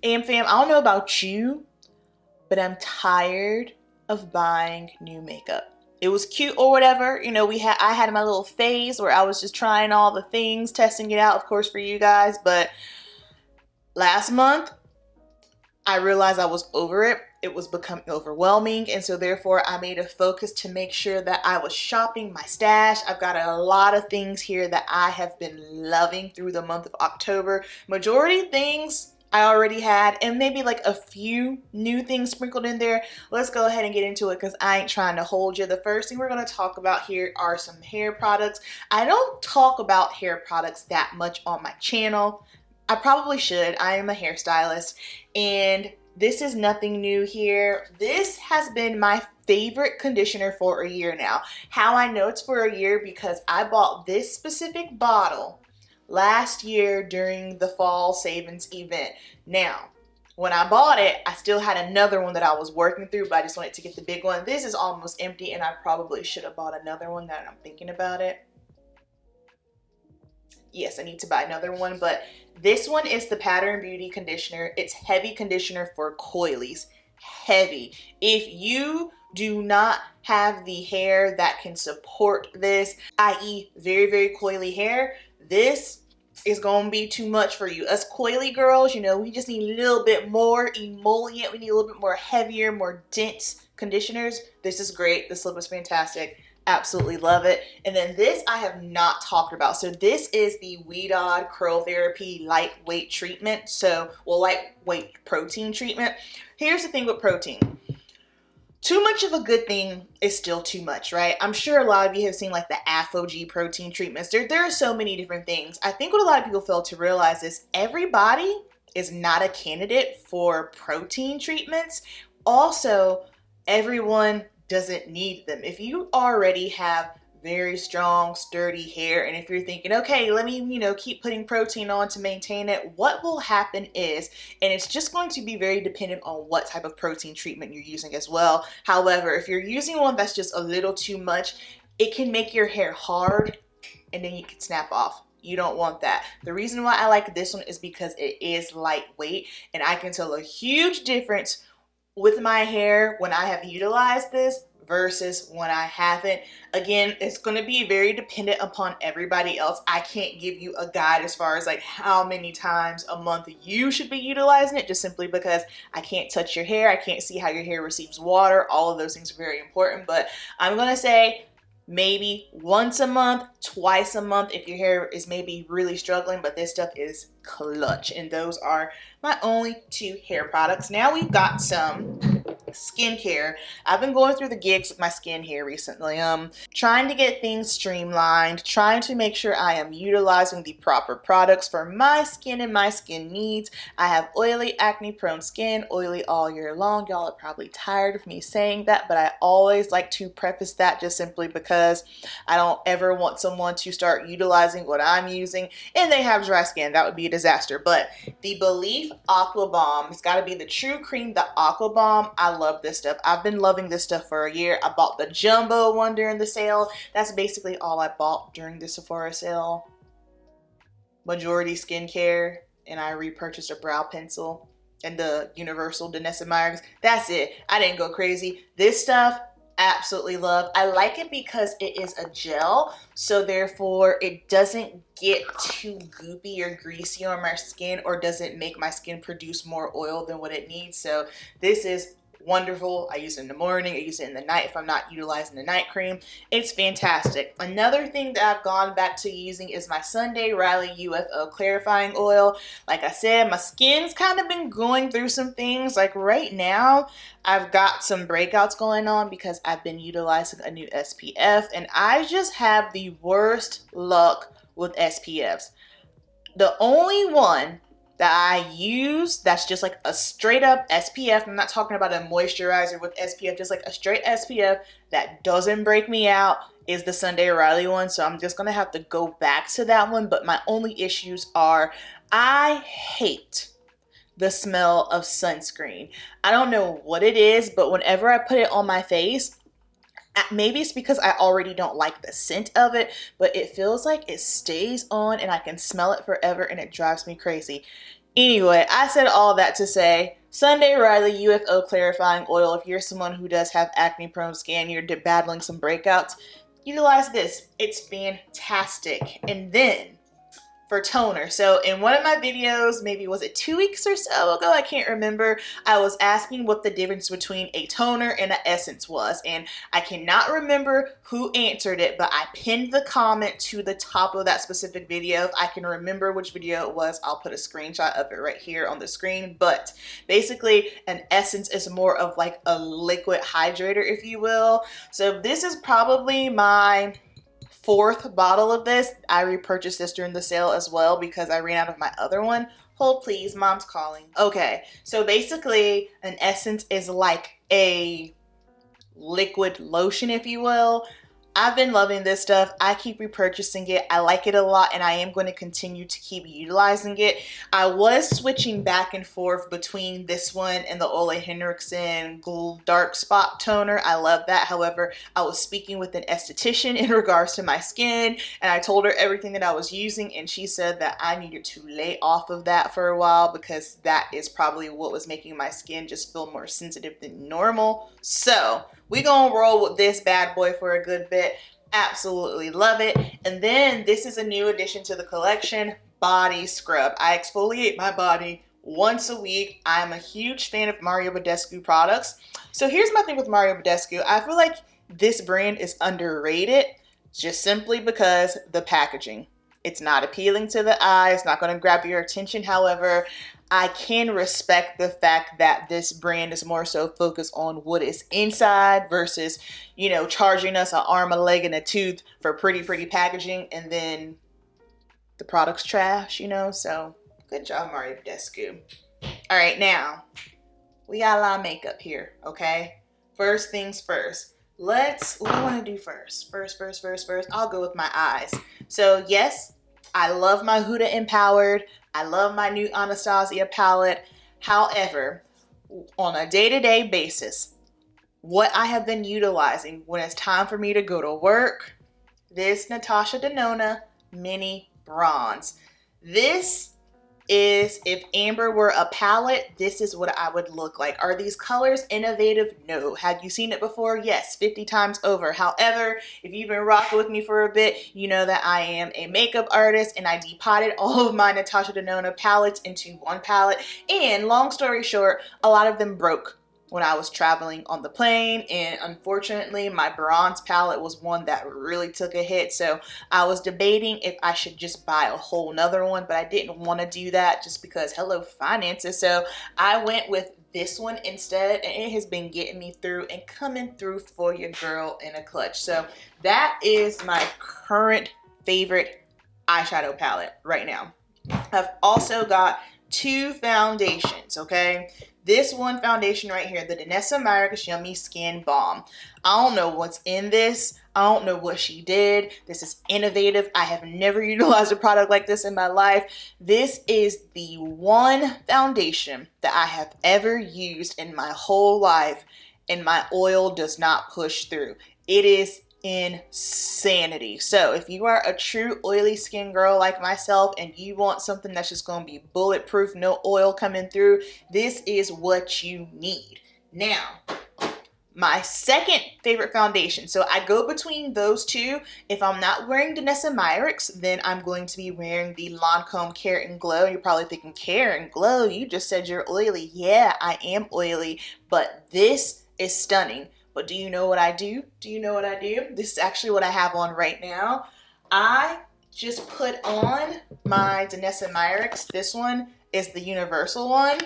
AmFam, I don't know about you, but I'm tired of buying new makeup. It was cute or whatever, you know, I had my little phase where I was just trying all the things, testing it out, of course, for you guys, but last month I realized I was over it. It was becoming overwhelming, and so therefore I made a focus to make sure that I was shopping my stash. I've got a lot of things here that I have been loving through the month of October. Majority things I already had, and maybe like a few new things sprinkled in there. Let's go ahead and get into it because I ain't trying to hold you. The first thing we're going to talk about here are some hair products. I don't talk about hair products that much on my channel. I probably should. I am a hairstylist, and this is nothing new here. This has been my favorite conditioner for a year now. How I know it's for a year, because I bought this specific bottle last year during the fall savings event. Now, when I bought it, I still had another one that I was working through, but I just wanted to get the big one. This is almost empty, and I probably should have bought another one now that I'm thinking about it. Yes, I need to buy another one, but this one is the Pattern Beauty conditioner. It's heavy conditioner for coilies. Heavy. If you do not have the hair that can support this, i.e. very, very coily hair, this is gonna be too much for you. Us coily girls, you know, we just need a little bit more emollient. We need a little bit more heavier, more dense conditioners. This is great. This look was fantastic. Absolutely love it. And then this I have not talked about. So this is the Wedod Curl Therapy Lightweight Treatment. So, well, lightweight protein treatment. Here's the thing with protein. Too much of a good thing is still too much, right? I'm sure a lot of you have seen like the AphoG protein treatments. There are so many different things. I think what a lot of people fail to realize is everybody is not a candidate for protein treatments. Also, everyone doesn't need them. If you already have very strong, sturdy hair, and if you're thinking, okay, let me, keep putting protein on to maintain it, what will happen is, and it's just going to be very dependent on what type of protein treatment you're using as well. However, if you're using one that's just a little too much, it can make your hair hard and then you can snap off. You don't want that. The reason why I like this one is because it is lightweight, and I can tell a huge difference with my hair when I have utilized this versus when I haven't. Again, it's going to be very dependent upon everybody else. I can't give you a guide as far as like how many times a month you should be utilizing it, just simply because I can't touch your hair. I can't see how your hair receives water. All of those things are very important, but I'm going to say maybe once a month, twice a month if your hair is maybe really struggling, but this stuff is clutch. And those are my only two hair products. Now we've got some skincare. I've been going through the gigs with my skin here recently. Trying to get things streamlined, trying to make sure I am utilizing the proper products for my skin and my skin needs. I have oily, acne prone skin, oily all year long. Y'all are probably tired of me saying that, but I always like to preface that just simply because I don't ever want someone to start utilizing what I'm using and they have dry skin. That would be a disaster. But the Belief Aqua Bomb, it's got to be the True Cream, the Aqua Bomb. I love this stuff. I've been loving this stuff for a year. I bought the jumbo one during the sale. That's basically all I bought during the Sephora sale. Majority skincare, and I repurchased a brow pencil and the Universal Danessa Meyers. That's it. I didn't go crazy. This stuff, absolutely love. I like it because it is a gel, so therefore it doesn't get too goopy or greasy on my skin, or doesn't make my skin produce more oil than what it needs. So this is wonderful. I use it in the morning, I use it in the night if I'm not utilizing the night cream. It's fantastic. Another thing that I've gone back to using is my Sunday Riley UFO clarifying oil. Like I said, my skin's kind of been going through some things. Like right now, I've got some breakouts going on because I've been utilizing a new SPF, and I just have the worst luck with SPFs. The only one that I use that's just like a straight up SPF, I'm not talking about a moisturizer with SPF, just like a straight SPF that doesn't break me out, is the Sunday Riley one. So I'm just gonna have to go back to that one. But my only issues are, I hate the smell of sunscreen. I don't know what it is, but whenever I put it on my face, maybe it's because I already don't like the scent of it, but it feels like it stays on and I can smell it forever, and it drives me crazy. Anyway, I said all that to say, Sunday Riley UFO clarifying oil. If you're someone who does have acne prone skin, you're battling some breakouts, utilize this. It's fantastic. And then for toner. So in one of my videos, maybe was it 2 weeks or so ago, I can't remember, I was asking what the difference between a toner and an essence was, and I cannot remember who answered it, but I pinned the comment to the top of that specific video. If I can remember which video it was, I'll put a screenshot of it right here on the screen. But basically an essence is more of like a liquid hydrator, if you will. So this is probably my 4th bottle of this. I repurchased this during the sale as well because I ran out of my other one. Hold please, mom's calling. Okay, so basically an essence is like a liquid lotion, if you will. I've been loving this stuff. I keep repurchasing it. I like it a lot, and I am going to continue to keep utilizing it. I was switching back and forth between this one and the Ole Henriksen Dark Spot Toner. I love that. However, I was speaking with an esthetician in regards to my skin, and I told her everything that I was using, and she said that I needed to lay off of that for a while because that is probably what was making my skin just feel more sensitive than normal. So we gonna roll with this bad boy for a good bit. Absolutely love it. And then this is a new addition to the collection, body scrub. I exfoliate my body once a week. I'm a huge fan of Mario Badescu products. So here's my thing with Mario Badescu. I feel like this brand is underrated just simply because the packaging. It's not appealing to the eye. It's not going to grab your attention. However, I can respect the fact that this brand is more so focused on what is inside versus, you know, charging us an arm, a leg, and a tooth for pretty packaging, and then the product's trash, you know? So good job, Mario Badescu. All right, now we got a lot of makeup here, okay? First things first. What do I want to do first? First, I'll go with my eyes. So yes, I love my Huda Empowered. I love my new Anastasia palette. However, on a day-to-day basis, what I have been utilizing when it's time for me to go to work, this Natasha Denona Mini Bronze. This is, if Amber were a palette, this is what I would look like. Are these colors innovative? No. Have you seen it before? Yes, 50 times over. However, if you've been rocking with me for a bit, you know that I am a makeup artist and I depotted all of my Natasha Denona palettes into one palette. And long story short, a lot of them broke when I was traveling on the plane, and unfortunately my bronze palette was one that really took a hit. So I was debating if I should just buy a whole nother one, but I didn't want to do that just because hello finances. So I went with this one instead, and it has been getting me through and coming through for your girl in a clutch. So that is my current favorite eyeshadow palette right now. I've also got 2 foundations, okay? This one foundation right here, the Danessa Myricks Yummy Skin Balm. I don't know what's in this. I don't know what she did. This is innovative. I have never utilized a product like this in my life. This is the one foundation that I have ever used in my whole life, and my oil does not push through. It is insanity. So if you are a true oily skin girl like myself and you want something that's just going to be bulletproof, no oil coming through, this is what you need. Now, my second favorite foundation. So I go between those two. If I'm not wearing Danessa Myricks, then I'm going to be wearing the Lancome Care and Glow. You're probably thinking, Care and Glow? You just said you're oily. Yeah, I am oily, but this is stunning. But do you know what I do? Do you know what I do? This is actually what I have on right now. I just put on my Danessa Myricks. This one is the universal one.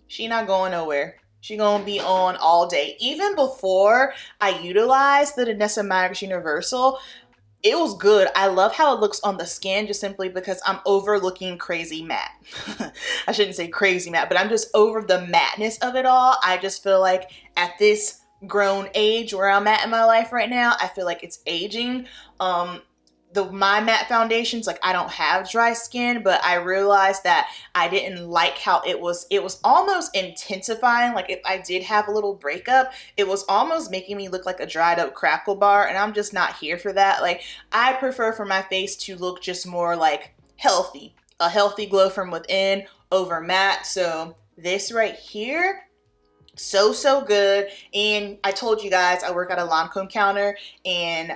She not going nowhere. She gonna be on all day. Even before I utilized the Danessa Myricks Universal, it was good. I love how it looks on the skin just simply because I'm overlooking crazy matte. I shouldn't say crazy matte, but I'm just over the mattness of it all. I just feel like at this grown age where I'm at in my life right now, I feel like it's aging. My matte foundations, like I don't have dry skin, but I realized that I didn't like how it was almost intensifying. Like if I did have a little breakup, it was almost making me look like a dried up crackle bar, and I'm just not here for that. Like I prefer for my face to look just more like healthy, a healthy glow from within over matte. So this right here, so good. And I told you guys I work at a Lancome counter, and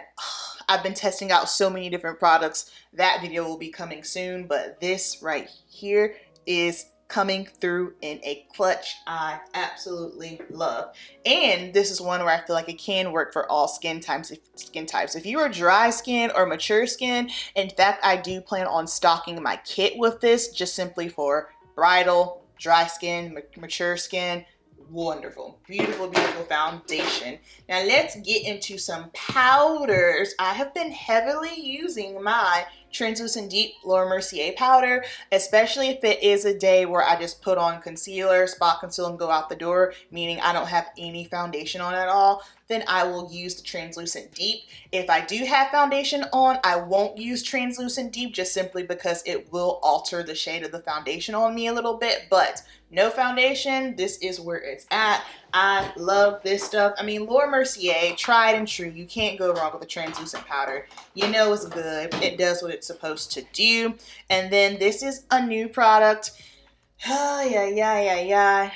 I've been testing out so many different products. That video will be coming soon, but this right here is coming through in a clutch. I absolutely love. And this is one where I feel like it can work for all skin types. If you are dry skin or mature skin, in fact, I do plan on stocking my kit with this just simply for bridal, dry skin, mature skin. Wonderful, beautiful, beautiful foundation. Now let's get into some powders. I have been heavily using my Translucent Deep Laura Mercier powder, especially if it is a day where I just put on concealer, spot conceal, and go out the door, meaning I don't have any foundation on at all. Then I will use the Translucent Deep. If I do have foundation on, I won't use Translucent Deep just simply because it will alter the shade of the foundation on me a little bit. But no foundation, this is where it's at. I love this stuff. I mean, Laura Mercier, tried and true. You can't go wrong with a translucent powder. You know it's good. It does what it's supposed to do. And then this is a new product.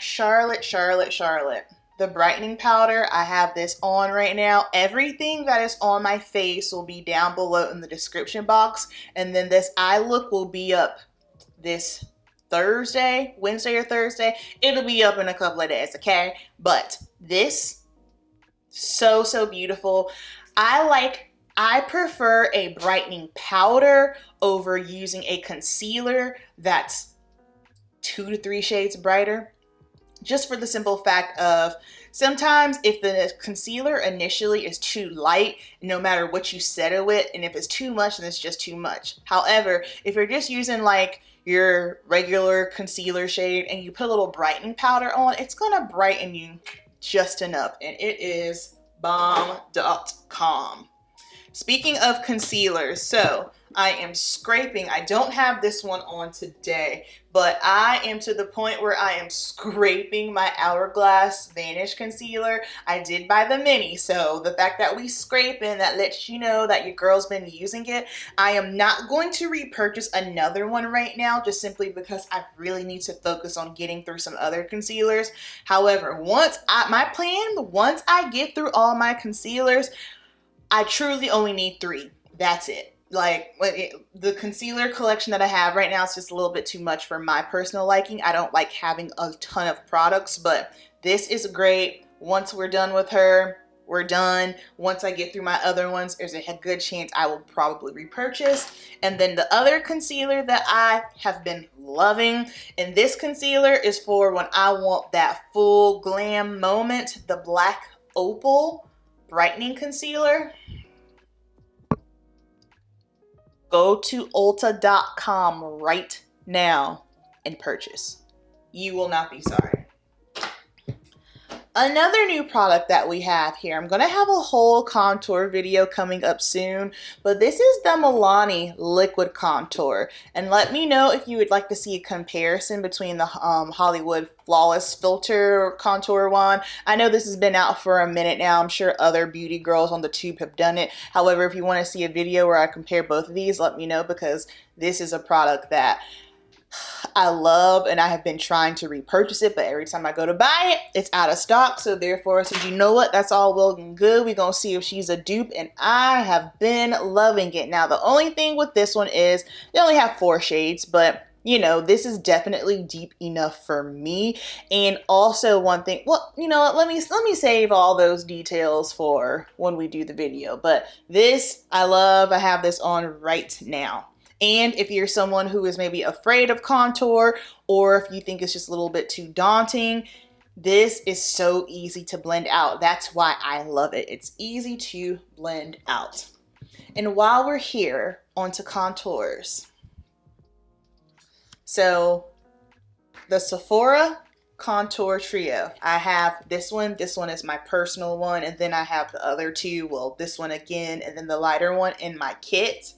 Charlotte. The brightening powder. I have this on right now. Everything that is on my face will be down below in the description box. And then this eye look will be up this Thursday, Wednesday or Thursday. It'll be up in a couple of days, okay? But this, so beautiful. I prefer a brightening powder over using a concealer that's 2 to 3 shades brighter. Just for the simple fact of sometimes if the concealer initially is too light, no matter what you set it with, and if it's too much, then it's just too much. However, if you're just using like your regular concealer shade and you put a little brightening powder on, it's gonna brighten you just enough. And it is bomb.com. Speaking of concealers, so I am scraping. I don't have this one on today, but I am to the point where I am scraping my Hourglass Vanish Concealer. I did buy the mini, so the fact that we scraping, that lets you know that your girl's been using it. I am not going to repurchase another one right now, just simply because I really need to focus on getting through some other concealers. However, once I get through all my concealers, I truly only need 3. That's it. Like the concealer collection that I have right now is just a little bit too much for my personal liking. I don't like having a ton of products, but this is great. Once we're done with her, we're done. Once I get through my other ones, there's a good chance I will probably repurchase. And then the other concealer that I have been loving, and this concealer is for when I want that full glam moment, the Black Opal Brightening Concealer. Go to Ulta.com right now and purchase. You will not be sorry. Another new product that we have here, I'm going to have a whole contour video coming up soon, but this is the Milani Liquid Contour. And let me know if you would like to see a comparison between the Hollywood Flawless Filter Contour one. I know this has been out for a minute now. I'm sure other beauty girls on the tube have done it. However, if you want to see a video where I compare both of these, let me know, because this is a product that I love, and I have been trying to repurchase it, but every time I go to buy it, it's out of stock. So therefore I said, you know what, that's all well and good. We're gonna see if she's a dupe, and I have been loving it. Now the only thing with this one is they only have 4 shades, but you know, this is definitely deep enough for me. And also one thing, well, you know what, let me save all those details for when we do the video. But this I love. I have this on right now. And if you're someone who is maybe afraid of contour, or if you think it's just a little bit too daunting, this is so easy to blend out. That's why I love it. It's easy to blend out. And while we're here, onto contours. So the Sephora Contour Trio. I have this one. This one is my personal one. And then I have the other 2. Well, this one again, and then the lighter one in my kit.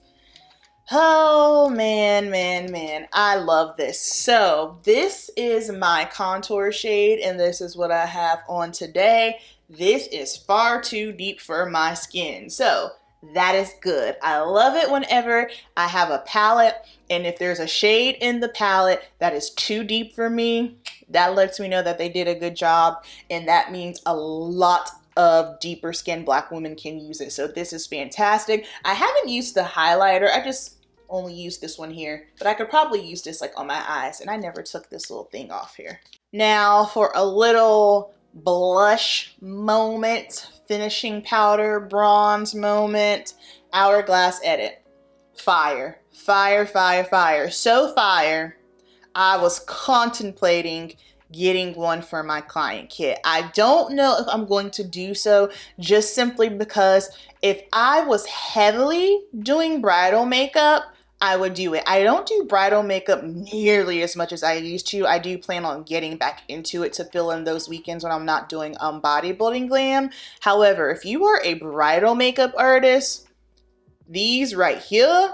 Oh man, I love this. So this is my contour shade, and this is what I have on today. This is far too deep for my skin. So that is good. I love it whenever I have a palette and if there's a shade in the palette that is too deep for me, that lets me know that they did a good job, and that means a lot of deeper skinned black women can use it. So this is fantastic. I haven't used the highlighter. I just only used this one here, but I could probably use this like on my eyes, and I never took this little thing off here. Now for a little blush moment, finishing powder, bronze moment, Hourglass Edit. Fire, fire, fire, fire. So fire, I was contemplating getting one for my client kit. I don't know if I'm going to do so, just simply because if I was heavily doing bridal makeup, I would do it. I don't do bridal makeup nearly as much as I used to. I do plan on getting back into it to fill in those weekends when I'm not doing bodybuilding glam. However, if you are a bridal makeup artist, these right here,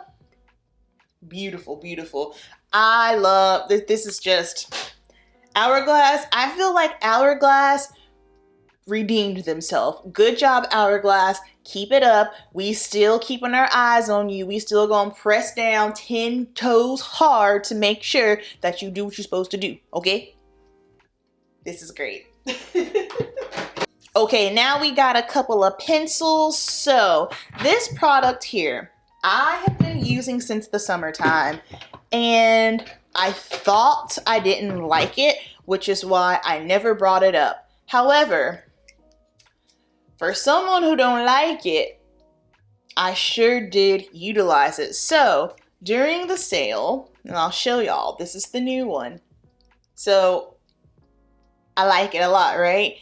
beautiful, beautiful. I love this. This is just Hourglass. I feel like Hourglass redeemed themselves. Good job, Hourglass. Keep it up. We still keeping our eyes on you. We still gonna press down 10 toes hard to make sure that you do what you're supposed to do, okay? This is great. Okay, now we got a couple of pencils. So this product here, I have been using since the summertime, and I thought I didn't like it, which is why I never brought it up. However, for someone who don't like it, I sure did utilize it. So during the sale, and I'll show y'all, this is the new one. So I like it a lot, right?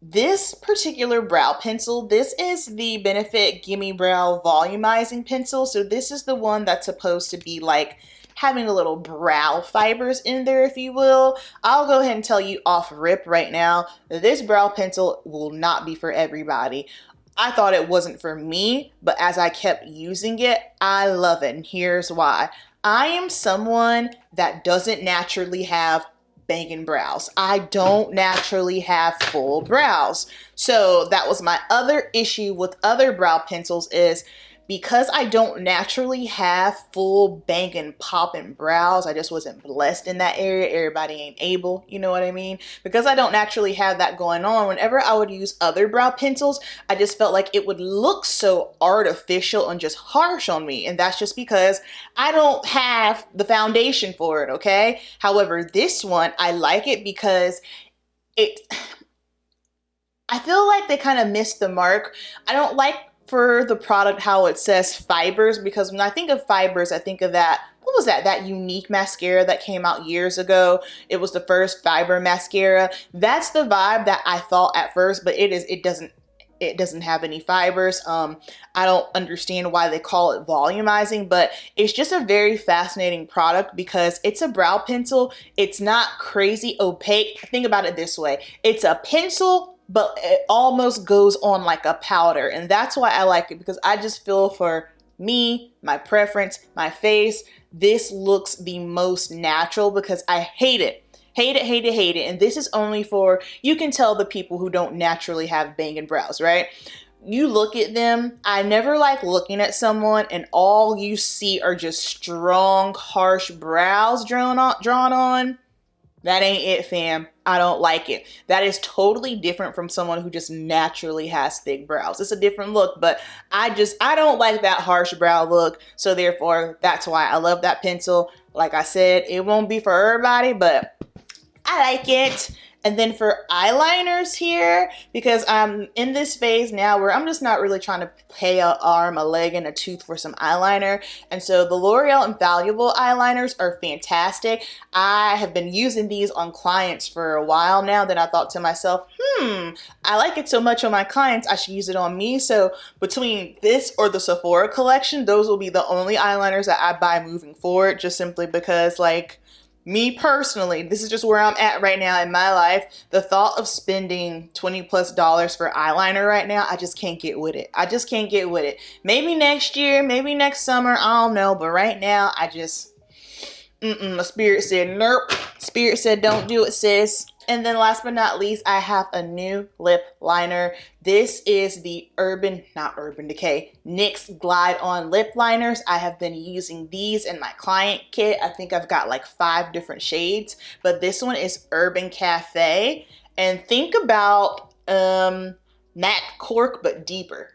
This particular brow pencil, this is the Benefit Gimme Brow Volumizing Pencil. So this is the one that's supposed to be like having a little brow fibers in there, if you will. I'll go ahead and tell you off rip right now, this brow pencil will not be for everybody. I thought it wasn't for me, but as I kept using it, I love it. And here's why. I am someone that doesn't naturally have banging brows. I don't naturally have full brows. So that was my other issue with other brow pencils, is because I don't naturally have full banging popping brows. I just wasn't blessed in that area. Everybody ain't able, you know what I mean? Because I don't naturally have that going on, whenever I would use other brow pencils, I just felt like it would look so artificial and just harsh on me. And that's just because I don't have the foundation for it, okay? However, this one, I like it because I feel like they kind of missed the mark. I don't like for the product how it says fibers, because when I think of fibers, I think of that, what was that? That Unique mascara that came out years ago. It was the first fiber mascara. That's the vibe that I thought at first, but it doesn't have any fibers. I don't understand why they call it volumizing, but it's just a very fascinating product because it's a brow pencil. It's not crazy opaque. Think about it this way. It's a pencil, but it almost goes on like a powder. And that's why I like it, because I just feel for me, my preference, my face, this looks the most natural, because I hate it. Hate it, hate it, hate it. And this is only for, you can tell the people who don't naturally have banging brows, right? You look at them, I never like looking at someone and all you see are just strong, harsh brows drawn on. That ain't it, fam. I don't like it. That is totally different from someone who just naturally has thick brows. It's a different look, but I don't like that harsh brow look. So therefore, that's why I love that pencil. Like I said, it won't be for everybody, but I like it. And then for eyeliners here, because I'm in this phase now where I'm just not really trying to pay an arm, a leg, and a tooth for some eyeliner. And so the L'Oreal Infallible eyeliners are fantastic. I have been using these on clients for a while now. Then I thought to myself, I like it so much on my clients, I should use it on me. So between this or the Sephora collection, those will be the only eyeliners that I buy moving forward, just simply because, like, me personally, this is just where I'm at right now in my life. The thought of spending $20+ for eyeliner right now, I just can't get with it. I just can't get with it. Maybe next year, maybe next summer, I don't know. But right now, I just, my spirit said, nope. Spirit said, don't do it, sis. And then last but not least, I have a new lip liner. This is the not Urban Decay, NYX Glide On lip liners. I have been using these in my client kit. I think I've got like 5 different shades, but this one is Urban Cafe. And think about MAC Cork, but deeper.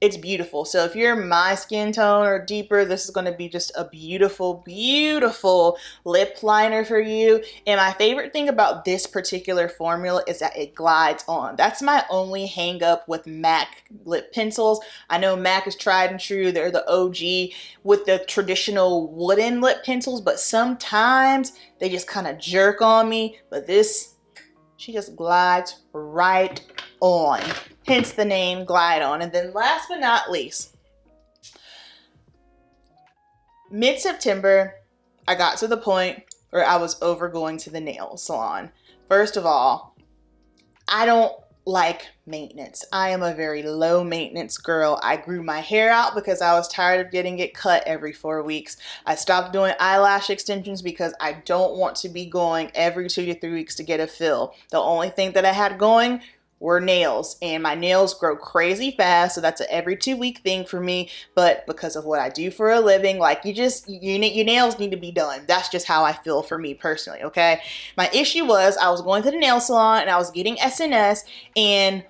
It's beautiful. So if you're my skin tone or deeper, this is going to be just a beautiful, beautiful lip liner for you. And my favorite thing about this particular formula is that it glides on. That's my only hang up with MAC lip pencils. I know MAC is tried and true. They're the OG with the traditional wooden lip pencils, but sometimes they just kind of jerk on me. But this, she just glides right on. Hence the name Glide On. And then last but not least, mid-September, I got to the point where I was over going to the nail salon. First of all, I don't like maintenance. I am a very low maintenance girl. I grew my hair out because I was tired of getting it cut every 4 weeks. I stopped doing eyelash extensions because I don't want to be going every 2 to 3 weeks to get a fill. The only thing that I had going were nails, and my nails grow crazy fast, so that's an every 2 week thing for me. But because of what I do for a living, like your nails need to be done. That's just how I feel for me personally, okay? My issue was I was going to the nail salon and I was getting SNS, and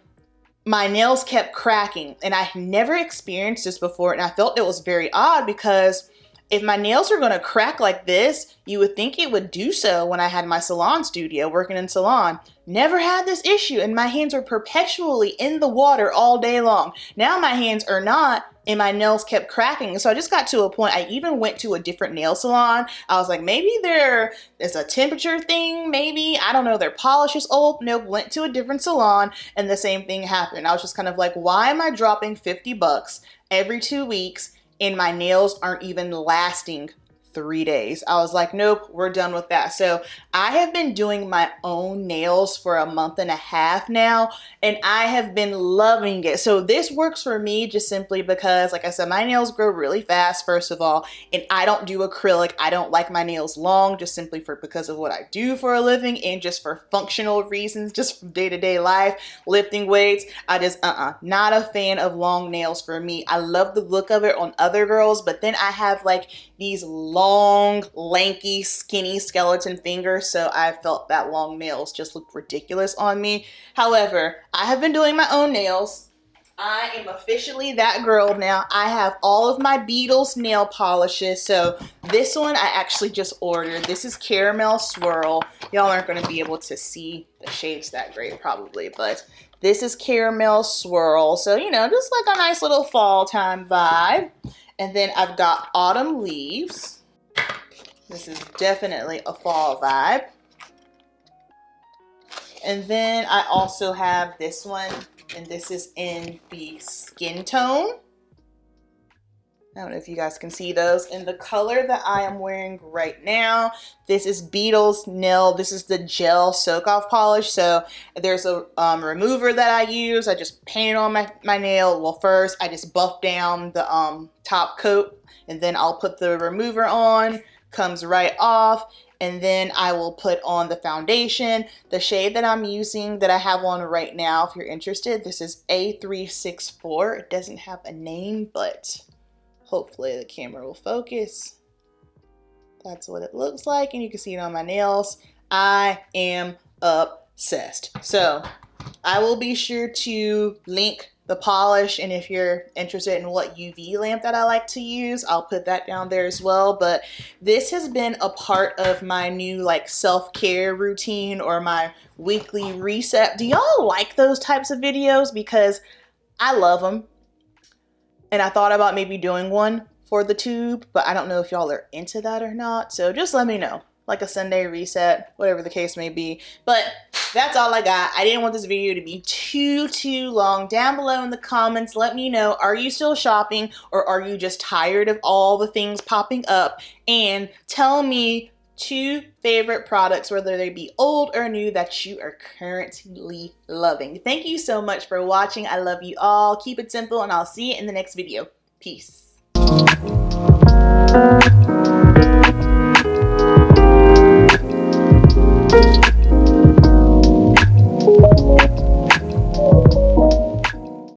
my nails kept cracking, and I never experienced this before, and I felt it was very odd because if my nails were going to crack like this, you would think it would do so when I had my salon studio working in salon. Never had this issue, and my hands were perpetually in the water all day long. Now my hands are not, and my nails kept cracking. So I just got to a point, I even went to a different nail salon. I was like, maybe there's a temperature thing, maybe. I don't know, their polish is old. Nope, went to a different salon, and the same thing happened. I was just kind of like, why am I dropping 50 bucks every 2 weeks and my nails aren't even lasting 3 days? I was like, nope, we're done with that. So I have been doing my own nails for a month and a half now, and I have been loving it. So this works for me just simply because, like I said, my nails grow really fast, first of all, and I don't do acrylic. I don't like my nails long, just simply because of what I do for a living and just for functional reasons, just from day-to-day life, lifting weights. I just, not a fan of long nails for me. I love the look of it on other girls, but then I have like these long, lanky, skinny skeleton fingers, so I felt that long nails just looked ridiculous on me. However, I have been doing my own nails. I am officially that girl now. I have all of my Beetles nail polishes. So this one I actually just ordered. This is Caramel Swirl. Y'all aren't going to be able to see the shades that great probably, but this is Caramel Swirl. So, you know, just like a nice little fall time vibe. And then I've got Autumn Leaves. This is definitely a fall vibe. And then I also have this one, and this is in the Skin Tone. I don't know if you guys can see those. And the color that I am wearing right now, this is Beetles Nail. This is the gel soak off polish. So there's a remover that I use. I just paint it on my nail. Well, first I just buff down the top coat, and then I'll put the remover on. Comes right off. And then I will put on the foundation. The shade that I'm using, that I have on right now, if you're interested, this is A364. It doesn't have a name, but hopefully the camera will focus. That's what it looks like, and you can see it on my nails. I am obsessed. So I will be sure to link the polish, and if you're interested in what UV lamp that I like to use, I'll put that down there as well. But this has been a part of my new like self-care routine, or my weekly reset. Do y'all like those types of videos? Because I love them, and I thought about maybe doing one for the tube, but I don't know if y'all are into that or not. So just let me know, like a Sunday reset, whatever the case may be. But that's all I got. I didn't want this video to be too long. Down below in the comments, let me know, are you still shopping, or are you just tired of all the things popping up? And tell me 2 favorite products, whether they be old or new, that you are currently loving. Thank you so much for watching. I love you all. Keep it simple, and I'll see you in the next video. Peace.